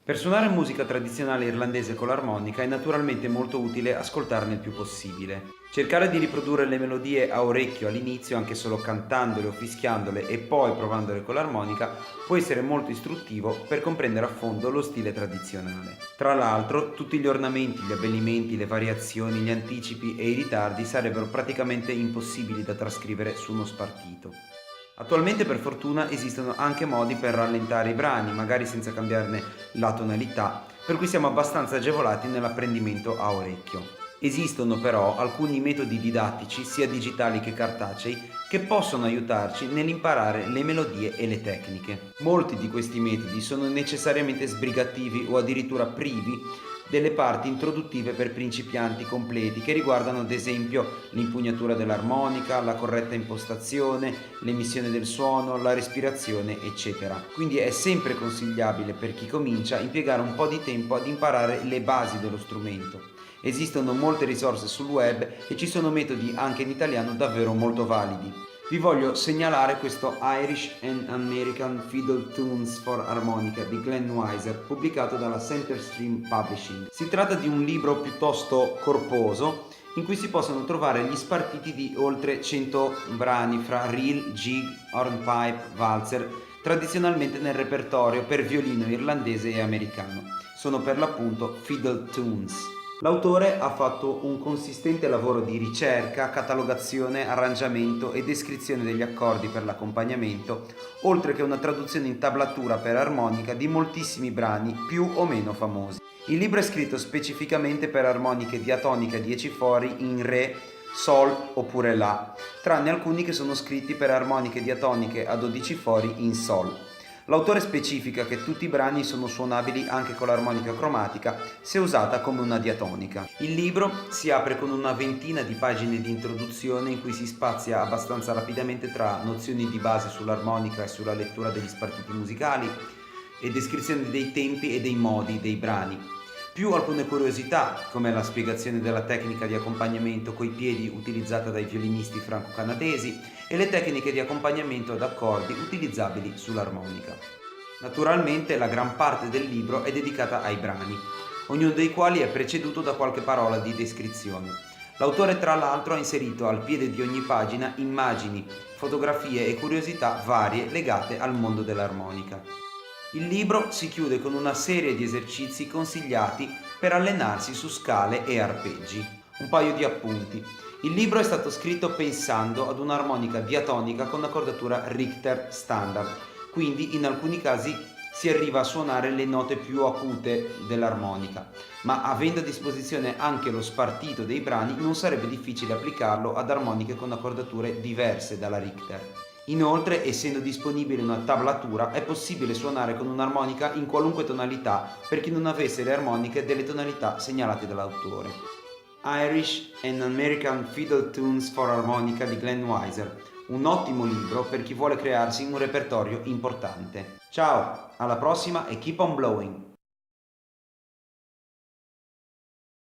Per suonare musica tradizionale irlandese con l'armonica è naturalmente molto utile ascoltarne il più possibile. Cercare di riprodurre le melodie a orecchio all'inizio, anche solo cantandole o fischiandole e poi provandole con l'armonica, può essere molto istruttivo per comprendere a fondo lo stile tradizionale. Tra l'altro, tutti gli ornamenti, gli abbellimenti, le variazioni, gli anticipi e i ritardi sarebbero praticamente impossibili da trascrivere su uno spartito. Attualmente per fortuna esistono anche modi per rallentare i brani, magari senza cambiarne la tonalità, per cui siamo abbastanza agevolati nell'apprendimento a orecchio. Esistono però alcuni metodi didattici, sia digitali che cartacei, che possono aiutarci nell'imparare le melodie e le tecniche. Molti di questi metodi sono necessariamente sbrigativi o addirittura privi delle parti introduttive per principianti completi che riguardano ad esempio l'impugnatura dell'armonica, la corretta impostazione, l'emissione del suono, la respirazione, eccetera. Quindi è sempre consigliabile per chi comincia impiegare un po' di tempo ad imparare le basi dello strumento. Esistono molte risorse sul web e ci sono metodi anche in italiano davvero molto validi. Vi voglio segnalare questo Irish and American Fiddle Tunes for Harmonica di Glenn Weiser, pubblicato dalla Centerstream Publishing. Si tratta di un libro piuttosto corposo in cui si possono trovare gli spartiti di oltre 100 brani fra reel, jig, hornpipe, valzer, tradizionalmente nel repertorio per violino irlandese e americano. Sono per l'appunto Fiddle Tunes. L'autore ha fatto un consistente lavoro di ricerca, catalogazione, arrangiamento e descrizione degli accordi per l'accompagnamento, oltre che una traduzione in tablatura per armonica di moltissimi brani più o meno famosi. Il libro è scritto specificamente per armoniche diatoniche a 10 fori in Re, Sol oppure La, tranne alcuni che sono scritti per armoniche diatoniche a 12 fori in Sol. L'autore specifica che tutti i brani sono suonabili anche con l'armonica cromatica se usata come una diatonica. Il libro si apre con una ventina di pagine di introduzione in cui si spazia abbastanza rapidamente tra nozioni di base sull'armonica e sulla lettura degli spartiti musicali e descrizione dei tempi e dei modi dei brani, più alcune curiosità come la spiegazione della tecnica di accompagnamento coi piedi utilizzata dai violinisti franco-canadesi e le tecniche di accompagnamento ad accordi utilizzabili sull'armonica. Naturalmente la gran parte del libro è dedicata ai brani, ognuno dei quali è preceduto da qualche parola di descrizione. L'autore tra l'altro ha inserito al piede di ogni pagina immagini, fotografie e curiosità varie legate al mondo dell'armonica. Il libro si chiude con una serie di esercizi consigliati per allenarsi su scale e arpeggi. Un paio di appunti. Il libro è stato scritto pensando ad un'armonica diatonica con accordatura Richter standard, quindi in alcuni casi si arriva a suonare le note più acute dell'armonica, ma avendo a disposizione anche lo spartito dei brani non sarebbe difficile applicarlo ad armoniche con accordature diverse dalla Richter. Inoltre, essendo disponibile una tablatura, è possibile suonare con un'armonica in qualunque tonalità per chi non avesse le armoniche delle tonalità segnalate dall'autore. Irish and American Fiddle Tunes for Harmonica di Glenn Weiser, un ottimo libro per chi vuole crearsi un repertorio importante. Ciao, alla prossima e keep on blowing!